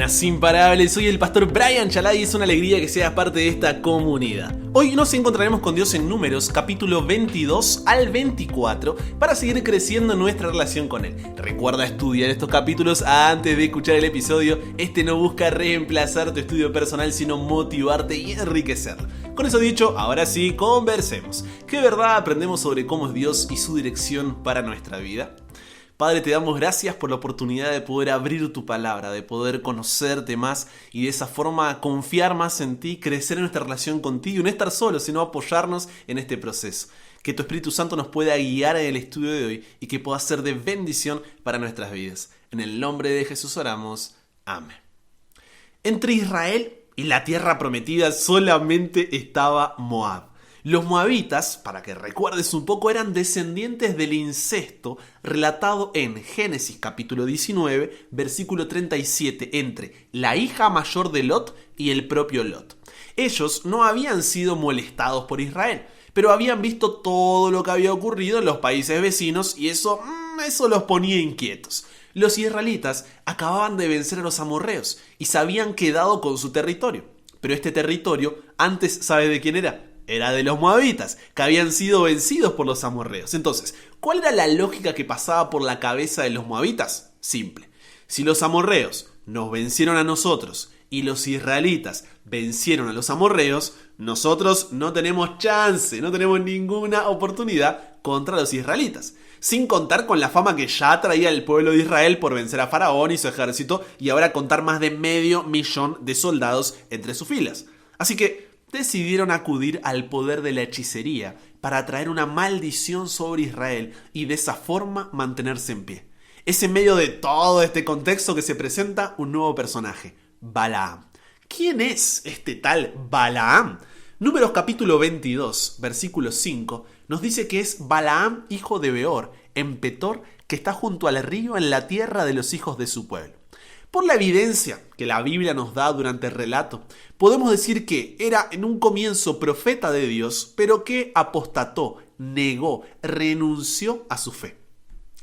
Buenas imparables, soy el pastor Brian Chalá y es una alegría que seas parte de esta comunidad. Hoy nos encontraremos con Dios en Números, capítulo 22 al 24, para seguir creciendo nuestra relación con Él. Recuerda estudiar estos capítulos antes de escuchar el episodio. Este no busca reemplazar tu estudio personal, sino motivarte y enriquecerlo. Con eso dicho, ahora sí, conversemos. ¿Qué verdad aprendemos sobre cómo es Dios y su dirección para nuestra vida? Padre, te damos gracias por la oportunidad de poder abrir tu palabra, de poder conocerte más y de esa forma confiar más en ti, crecer en nuestra relación contigo y no estar solos, sino apoyarnos en este proceso. Que tu Espíritu Santo nos pueda guiar en el estudio de hoy y que pueda ser de bendición para nuestras vidas. En el nombre de Jesús oramos. Amén. Entre Israel y la tierra prometida solamente estaba Moab. Los moabitas, para que recuerdes un poco, eran descendientes del incesto relatado en Génesis capítulo 19, versículo 37, entre la hija mayor de Lot y el propio Lot. Ellos no habían sido molestados por Israel, pero habían visto todo lo que había ocurrido en los países vecinos y eso los ponía inquietos. Los israelitas acababan de vencer a los amorreos y se habían quedado con su territorio. Pero este territorio, antes, ¿sabe de quién era? Era de los moabitas, que habían sido vencidos por los amorreos. Entonces, ¿cuál era la lógica que pasaba por la cabeza de los moabitas? Simple. Si los amorreos nos vencieron a nosotros y los israelitas vencieron a los amorreos, nosotros no tenemos chance, no tenemos ninguna oportunidad contra los israelitas. Sin contar con la fama que ya traía el pueblo de Israel por vencer a Faraón y su ejército y ahora contar más de 500,000 de soldados entre sus filas. Así que decidieron acudir al poder de la hechicería para traer una maldición sobre Israel y de esa forma mantenerse en pie. Es en medio de todo este contexto que se presenta un nuevo personaje, Balaam. ¿Quién es este tal Balaam? Números capítulo 22, versículo 5, nos dice que es Balaam, hijo de Beor, en Petor, que está junto al río en la tierra de los hijos de su pueblo. Por la evidencia que la Biblia nos da durante el relato, podemos decir que era en un comienzo profeta de Dios, pero que apostató, negó, renunció a su fe.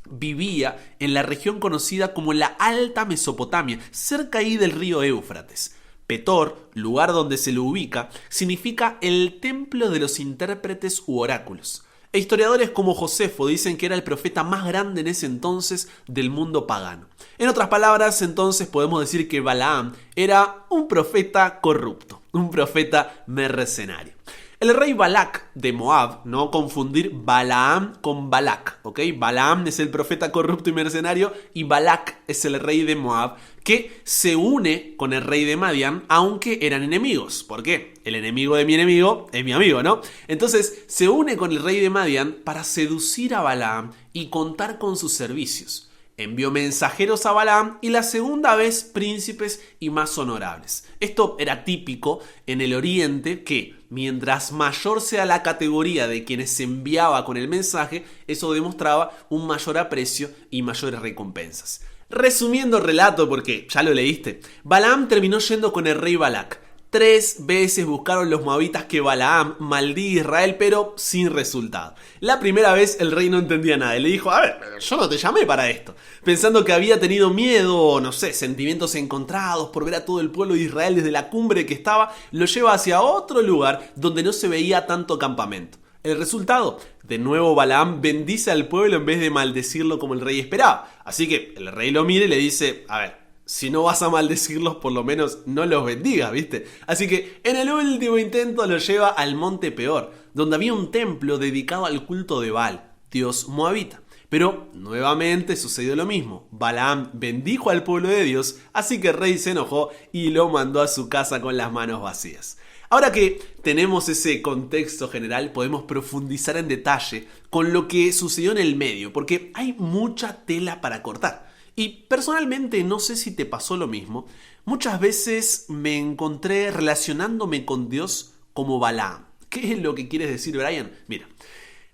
Vivía en la región conocida como la Alta Mesopotamia, cerca ahí del río Éufrates. Petor, lugar donde se lo ubica, significa el templo de los intérpretes u oráculos. E historiadores como Josefo dicen que era el profeta más grande en ese entonces del mundo pagano. En otras palabras, entonces podemos decir que Balaam era un profeta corrupto, un profeta mercenario. El rey Balac de Moab, no confundir Balaam con Balac, ¿ok? Balaam es el profeta corrupto y mercenario y Balac es el rey de Moab que se une con el rey de Madián aunque eran enemigos. ¿Por qué? El enemigo de mi enemigo es mi amigo, ¿no? Entonces se une con el rey de Madián para seducir a Balaam y contar con sus servicios. Envió mensajeros a Balaam y la segunda vez príncipes y más honorables. Esto era típico en el oriente que mientras mayor sea la categoría de quienes se enviaba con el mensaje, eso demostraba un mayor aprecio y mayores recompensas. Resumiendo el relato, porque ya lo leíste, Balaam terminó yendo con el rey Balac. 3 veces buscaron los moabitas que Balaam maldía a Israel, pero sin resultado. La primera vez el rey no entendía nada y le dijo, a ver, yo no te llamé para esto. Pensando que había tenido miedo o no sé, sentimientos encontrados por ver a todo el pueblo de Israel desde la cumbre que estaba, lo lleva hacia otro lugar donde no se veía tanto campamento. El resultado, de nuevo Balaam bendice al pueblo en vez de maldecirlo como el rey esperaba. Así que el rey lo mira y le dice, a ver, si no vas a maldecirlos, por lo menos no los bendigas, ¿viste? Así que en el último intento lo lleva al monte Peor, donde había un templo dedicado al culto de Baal, dios moabita. Pero nuevamente sucedió lo mismo. Balaam bendijo al pueblo de Dios, así que el rey se enojó y lo mandó a su casa con las manos vacías. Ahora que tenemos ese contexto general, podemos profundizar en detalle con lo que sucedió en el medio, porque hay mucha tela para cortar. Y personalmente, no sé si te pasó lo mismo, muchas veces me encontré relacionándome con Dios como Balaam. ¿Qué es lo que quieres decir, Brian? Mira,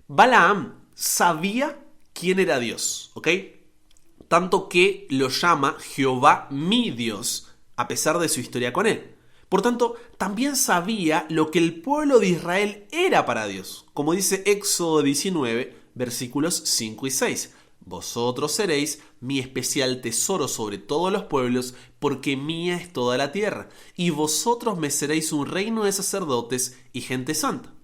Balaam sabía quién era Dios, ¿ok? Tanto que lo llama Jehová mi Dios, a pesar de su historia con él. Por tanto, también sabía lo que el pueblo de Israel era para Dios, como dice Éxodo 19, versículos 5 y 6. Vosotros seréis mi especial tesoro sobre todos los pueblos, porque mía es toda la tierra, y vosotros me seréis un reino de sacerdotes y gente santa.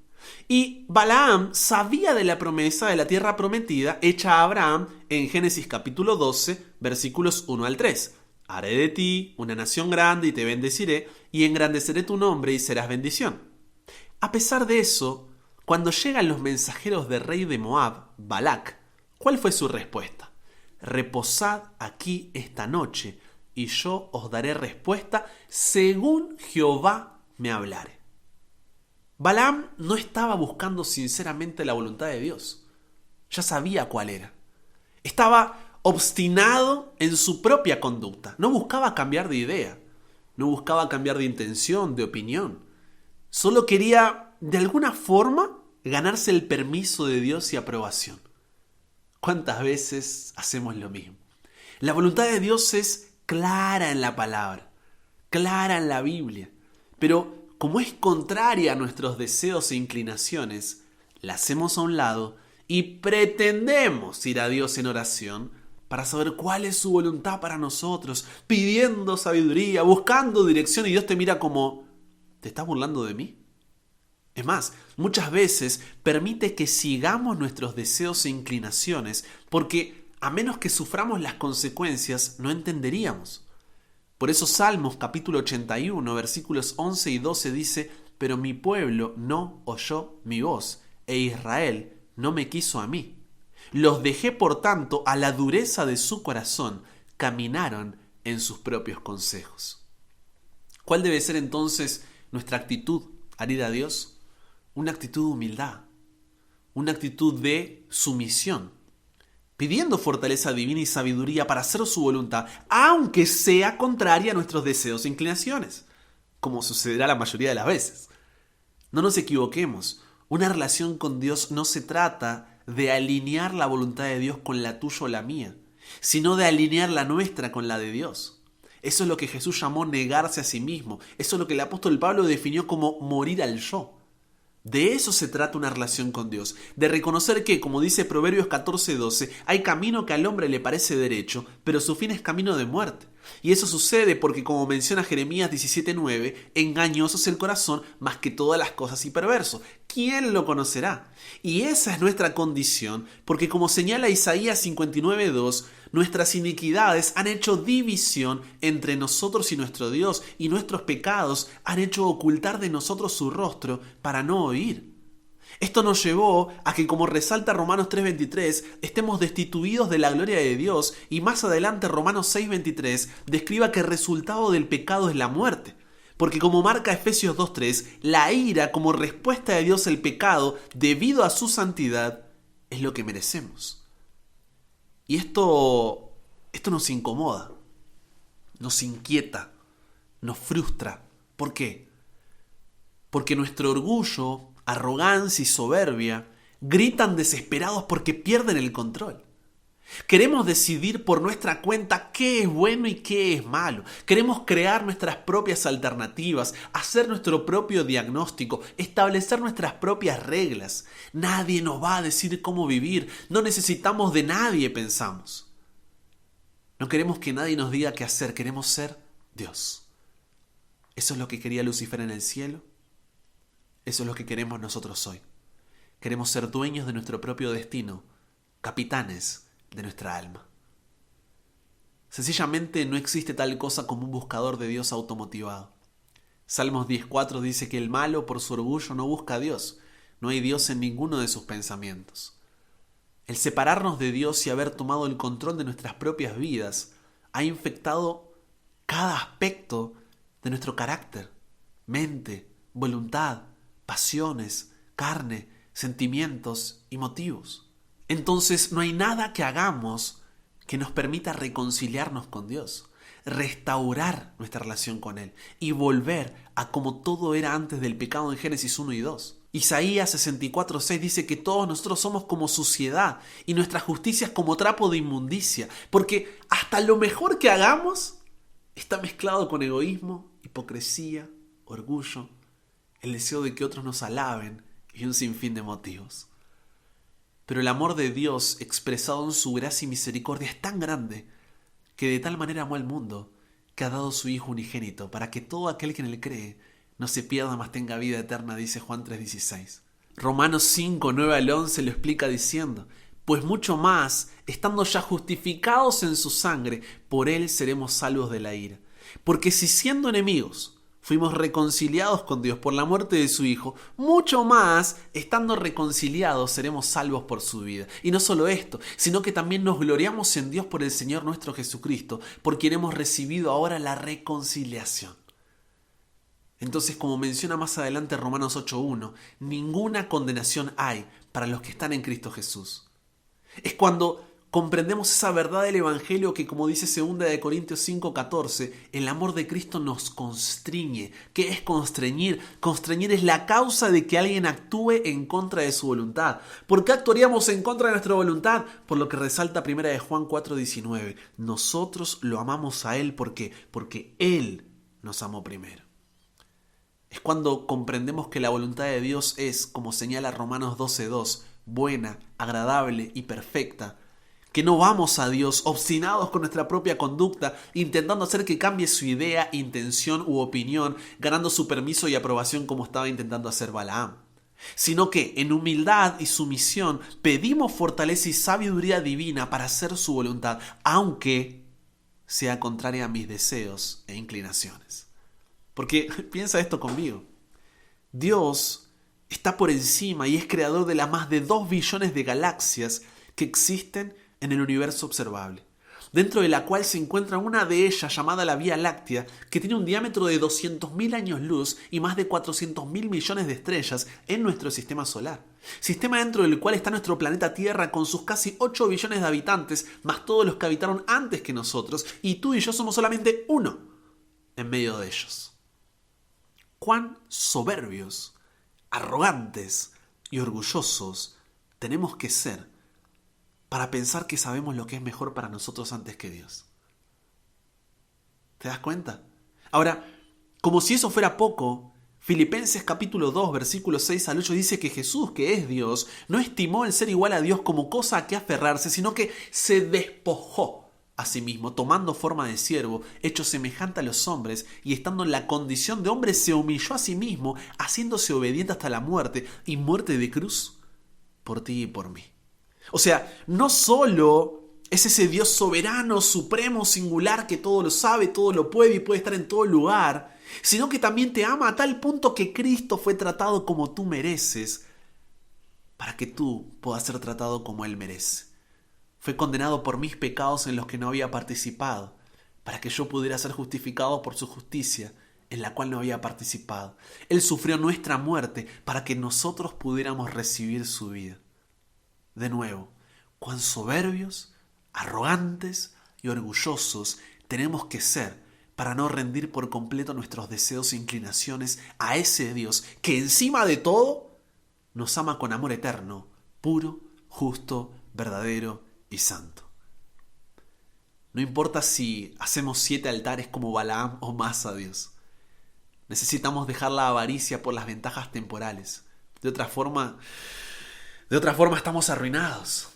Y Balaam sabía de la promesa de la tierra prometida hecha a Abraham en Génesis capítulo 12, versículos 1 al 3. Haré de ti una nación grande y te bendeciré, y engrandeceré tu nombre y serás bendición. A pesar de eso, cuando llegan los mensajeros del rey de Moab, Balac, ¿cuál fue su respuesta? Reposad aquí esta noche, y yo os daré respuesta según Jehová me hablare. Balaam no estaba buscando sinceramente la voluntad de Dios. Ya sabía cuál era. Estaba obstinado en su propia conducta. No buscaba cambiar de idea. No buscaba cambiar de intención, de opinión. Solo quería, de alguna forma, ganarse el permiso de Dios y aprobación. ¿Cuántas veces hacemos lo mismo? La voluntad de Dios es clara en la palabra, clara en la Biblia, pero como es contraria a nuestros deseos e inclinaciones, la hacemos a un lado y pretendemos ir a Dios en oración para saber cuál es su voluntad para nosotros, pidiendo sabiduría, buscando dirección, y Dios te mira como, ¿te estás burlando de mí? Es más, muchas veces permite que sigamos nuestros deseos e inclinaciones porque a menos que suframos las consecuencias no entenderíamos. Por eso Salmos capítulo 81 versículos 11 y 12 dice: pero mi pueblo no oyó mi voz, e Israel no me quiso a mí. Los dejé por tanto a la dureza de su corazón, caminaron en sus propios consejos. ¿Cuál debe ser entonces nuestra actitud al ir a Dios? Una actitud de humildad, una actitud de sumisión, pidiendo fortaleza divina y sabiduría para hacer su voluntad, aunque sea contraria a nuestros deseos e inclinaciones, como sucederá la mayoría de las veces. No nos equivoquemos, una relación con Dios no se trata de alinear la voluntad de Dios con la tuya o la mía, sino de alinear la nuestra con la de Dios. Eso es lo que Jesús llamó negarse a sí mismo, eso es lo que el apóstol Pablo definió como morir al yo. De eso se trata una relación con Dios, de reconocer que, como dice Proverbios 14:12, hay camino que al hombre le parece derecho, pero su fin es camino de muerte. Y eso sucede porque, como menciona Jeremías 17:9, engañoso es el corazón más que todas las cosas y perverso. ¿Quién lo conocerá? Y esa es nuestra condición, porque como señala Isaías 59:2, nuestras iniquidades han hecho división entre nosotros y nuestro Dios, y nuestros pecados han hecho ocultar de nosotros su rostro para no oír. Esto nos llevó a que, como resalta Romanos 3:23, estemos destituidos de la gloria de Dios, y más adelante Romanos 6:23 describa que el resultado del pecado es la muerte. Porque como marca Efesios 2:3, la ira como respuesta de Dios al pecado debido a su santidad es lo que merecemos. Y esto nos incomoda, nos inquieta, nos frustra. ¿Por qué? Porque nuestro orgullo, arrogancia y soberbia gritan desesperados porque pierden el control. Queremos decidir por nuestra cuenta qué es bueno y qué es malo. Queremos crear nuestras propias alternativas, hacer nuestro propio diagnóstico, establecer nuestras propias reglas. Nadie nos va a decir cómo vivir. No necesitamos de nadie, pensamos. No queremos que nadie nos diga qué hacer. Queremos ser Dios. ¿Eso es lo que quería Lucifer en el cielo? Eso es lo que queremos nosotros hoy. Queremos ser dueños de nuestro propio destino, capitanes de nuestra alma. Sencillamente no existe tal cosa como un buscador de Dios automotivado. Salmos 10:4 dice que el malo por su orgullo no busca a Dios. No hay Dios en ninguno de sus pensamientos. El separarnos de Dios y haber tomado el control de nuestras propias vidas ha infectado cada aspecto de nuestro carácter, mente, voluntad, pasiones, carne, sentimientos y motivos. Entonces no hay nada que hagamos que nos permita reconciliarnos con Dios, restaurar nuestra relación con Él y volver a como todo era antes del pecado en Génesis 1 y 2. Isaías 64:6 dice que todos nosotros somos como suciedad y nuestra justicia es como trapo de inmundicia, porque hasta lo mejor que hagamos está mezclado con egoísmo, hipocresía, orgullo, el deseo de que otros nos alaben y un sinfín de motivos. Pero el amor de Dios expresado en su gracia y misericordia es tan grande que de tal manera amó al mundo que ha dado su Hijo unigénito para que todo aquel que en él cree no se pierda mas tenga vida eterna, dice Juan 3:16. Romanos 5, 9 al 11 lo explica diciendo: pues mucho más, estando ya justificados en su sangre, por él seremos salvos de la ira. Porque si siendo enemigos fuimos reconciliados con Dios por la muerte de su Hijo, mucho más, estando reconciliados, seremos salvos por su vida. Y no solo esto, sino que también nos gloriamos en Dios por el Señor nuestro Jesucristo, por quien hemos recibido ahora la reconciliación. Entonces, como menciona más adelante Romanos 8:1, ninguna condenación hay para los que están en Cristo Jesús. Es cuando comprendemos esa verdad del Evangelio que, como dice 2 Corintios 5:14, el amor de Cristo nos constriñe. ¿Qué es constreñir? Constreñir es la causa de que alguien actúe en contra de su voluntad. ¿Por qué actuaríamos en contra de nuestra voluntad? Por lo que resalta 1 Juan 4:19. Nosotros lo amamos a Él porque Él nos amó primero. Es cuando comprendemos que la voluntad de Dios es, como señala Romanos 12:2, buena, agradable y perfecta, que no vamos a Dios obstinados con nuestra propia conducta, intentando hacer que cambie su idea, intención u opinión, ganando su permiso y aprobación como estaba intentando hacer Balaam, sino que en humildad y sumisión pedimos fortaleza y sabiduría divina para hacer su voluntad, aunque sea contraria a mis deseos e inclinaciones. Porque piensa esto conmigo, Dios está por encima y es creador de las más de 2 billones de galaxias que existen en el universo observable, dentro de la cual se encuentra una de ellas llamada la Vía Láctea, que tiene un diámetro de 200.000 años luz y más de 400.000 millones de estrellas en nuestro sistema solar. Sistema dentro del cual está nuestro planeta Tierra con sus casi 8 billones de habitantes, más todos los que habitaron antes que nosotros, y tú y yo somos solamente uno en medio de ellos. Cuán soberbios, arrogantes y orgullosos tenemos que ser para pensar que sabemos lo que es mejor para nosotros antes que Dios. ¿Te das cuenta? Ahora, como si eso fuera poco, Filipenses capítulo 2, versículos 6 al 8 dice que Jesús, que es Dios, no estimó el ser igual a Dios como cosa a que aferrarse, sino que se despojó a sí mismo, tomando forma de siervo, hecho semejante a los hombres, y estando en la condición de hombre se humilló a sí mismo, haciéndose obediente hasta la muerte, y muerte de cruz, por ti y por mí. O sea, no solo es ese Dios soberano, supremo, singular, que todo lo sabe, todo lo puede y puede estar en todo lugar, sino que también te ama a tal punto que Cristo fue tratado como tú mereces, para que tú puedas ser tratado como Él merece. Fue condenado por mis pecados en los que no había participado, para que yo pudiera ser justificado por su justicia, en la cual no había participado. Él sufrió nuestra muerte para que nosotros pudiéramos recibir su vida. De nuevo, cuán soberbios, arrogantes y orgullosos tenemos que ser para no rendir por completo nuestros deseos e inclinaciones a ese Dios que encima de todo nos ama con amor eterno, puro, justo, verdadero y santo. No importa si hacemos 7 altares como Balaam o más a Dios. Necesitamos dejar la avaricia por las ventajas temporales. De otra forma estamos arruinados.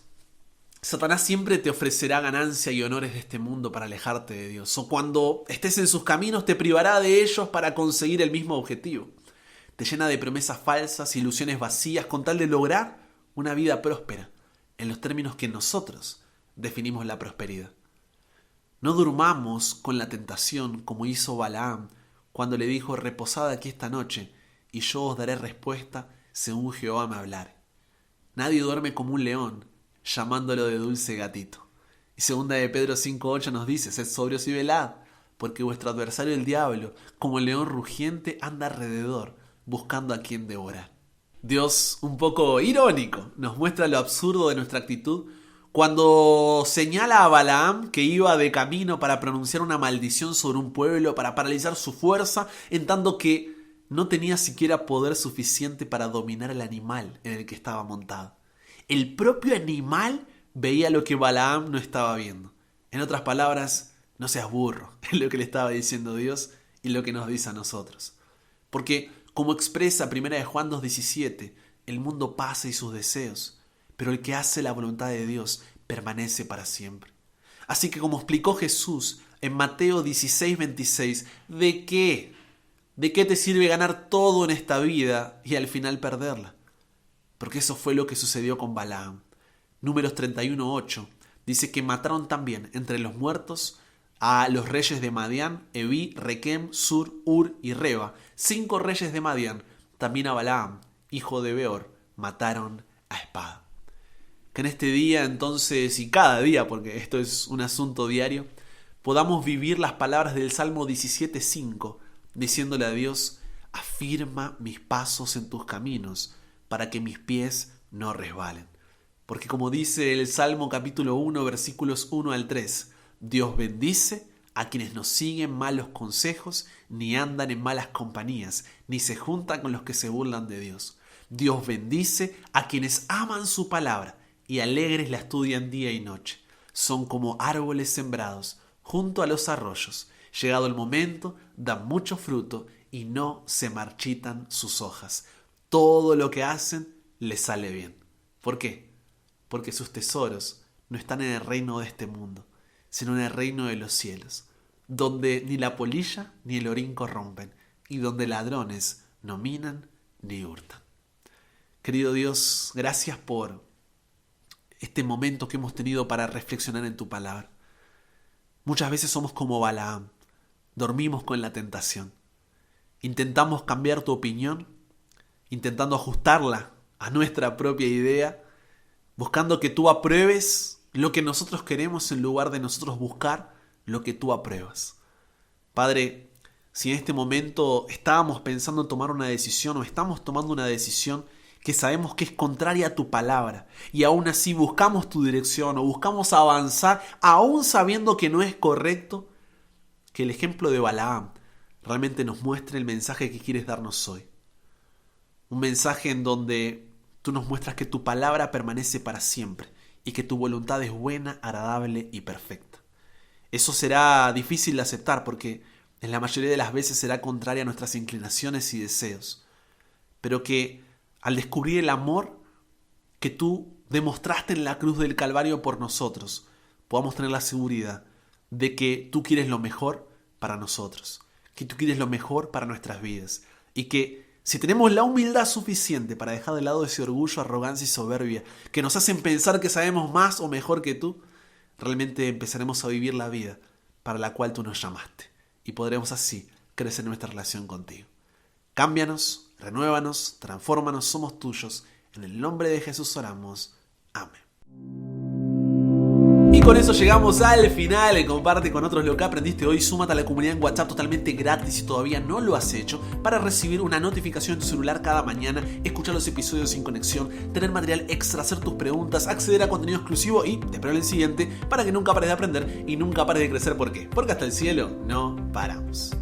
Satanás siempre te ofrecerá ganancia y honores de este mundo para alejarte de Dios. O cuando estés en sus caminos te privará de ellos para conseguir el mismo objetivo. Te llena de promesas falsas, ilusiones vacías, con tal de lograr una vida próspera, en los términos que nosotros definimos la prosperidad. No durmamos con la tentación como hizo Balaam cuando le dijo: reposad aquí esta noche y yo os daré respuesta según Jehová me hablare. Nadie duerme como un león, llamándolo de dulce gatito. Y 2 Pedro 5:8 nos dice: sed sobrios y velad, porque vuestro adversario el diablo, como el león rugiente, anda alrededor, buscando a quien devorar. Dios, un poco irónico, nos muestra lo absurdo de nuestra actitud cuando señala a Balaam que iba de camino para pronunciar una maldición sobre un pueblo, para paralizar su fuerza, en tanto que no tenía siquiera poder suficiente para dominar el animal en el que estaba montado. El propio animal veía lo que Balaam no estaba viendo. En otras palabras, no seas burro, es lo que le estaba diciendo Dios y lo que nos dice a nosotros. Porque, como expresa 1 Juan 2:17, el mundo pasa y sus deseos, pero el que hace la voluntad de Dios permanece para siempre. Así que como explicó Jesús en Mateo 16:26, ¿de qué? ¿De qué te sirve ganar todo en esta vida y al final perderla? Porque eso fue lo que sucedió con Balaam. Números 31:8 dice que mataron también entre los muertos a los reyes de Madián, Eví, Requem, Sur, Ur y Reba. 5 reyes de Madián, también a Balaam, hijo de Beor, mataron a espada. Que en este día entonces, y cada día, porque esto es un asunto diario, podamos vivir las palabras del Salmo 17:5, diciéndole a Dios: afirma mis pasos en tus caminos, para que mis pies no resbalen. Porque como dice el Salmo capítulo 1, versículos 1 al 3, Dios bendice a quienes no siguen malos consejos, ni andan en malas compañías, ni se juntan con los que se burlan de Dios. Dios bendice a quienes aman su palabra y alegres la estudian día y noche. Son como árboles sembrados junto a los arroyos. Llegado el momento, dan mucho fruto y no se marchitan sus hojas. Todo lo que hacen les sale bien. ¿Por qué? Porque sus tesoros no están en el reino de este mundo, sino en el reino de los cielos, donde ni la polilla ni el orín corrompen, y donde ladrones no minan ni hurtan. Querido Dios, gracias por este momento que hemos tenido para reflexionar en tu palabra. Muchas veces somos como Balaam, dormimos con la tentación. Intentamos cambiar tu opinión, intentando ajustarla a nuestra propia idea, buscando que tú apruebes lo que nosotros queremos en lugar de nosotros buscar lo que tú apruebas. Padre, si en este momento estábamos pensando en tomar una decisión o estamos tomando una decisión que sabemos que es contraria a tu palabra y aún así buscamos tu dirección o buscamos avanzar aún sabiendo que no es correcto, que el ejemplo de Balaam realmente nos muestre el mensaje que quieres darnos hoy. Un mensaje en donde tú nos muestras que tu palabra permanece para siempre y que tu voluntad es buena, agradable y perfecta. Eso será difícil de aceptar porque en la mayoría de las veces será contraria a nuestras inclinaciones y deseos, pero que al descubrir el amor que tú demostraste en la cruz del Calvario por nosotros, podamos tener la seguridad de que tú quieres lo mejor para nosotros, que tú quieres lo mejor para nuestras vidas y que si tenemos la humildad suficiente para dejar de lado ese orgullo, arrogancia y soberbia que nos hacen pensar que sabemos más o mejor que tú, realmente empezaremos a vivir la vida para la cual tú nos llamaste y podremos así crecer nuestra relación contigo. Cámbianos, renuévanos, transfórmanos, somos tuyos. En el nombre de Jesús oramos. Amén. Y con eso llegamos al final. Comparte con otros lo que aprendiste hoy. Súmate a la comunidad en WhatsApp totalmente gratis si todavía no lo has hecho, para recibir una notificación en tu celular cada mañana, escuchar los episodios sin conexión, tener material extra, hacer tus preguntas, acceder a contenido exclusivo y te espero en el siguiente para que nunca pares de aprender y nunca pares de crecer. ¿Por qué? Porque hasta el cielo no paramos.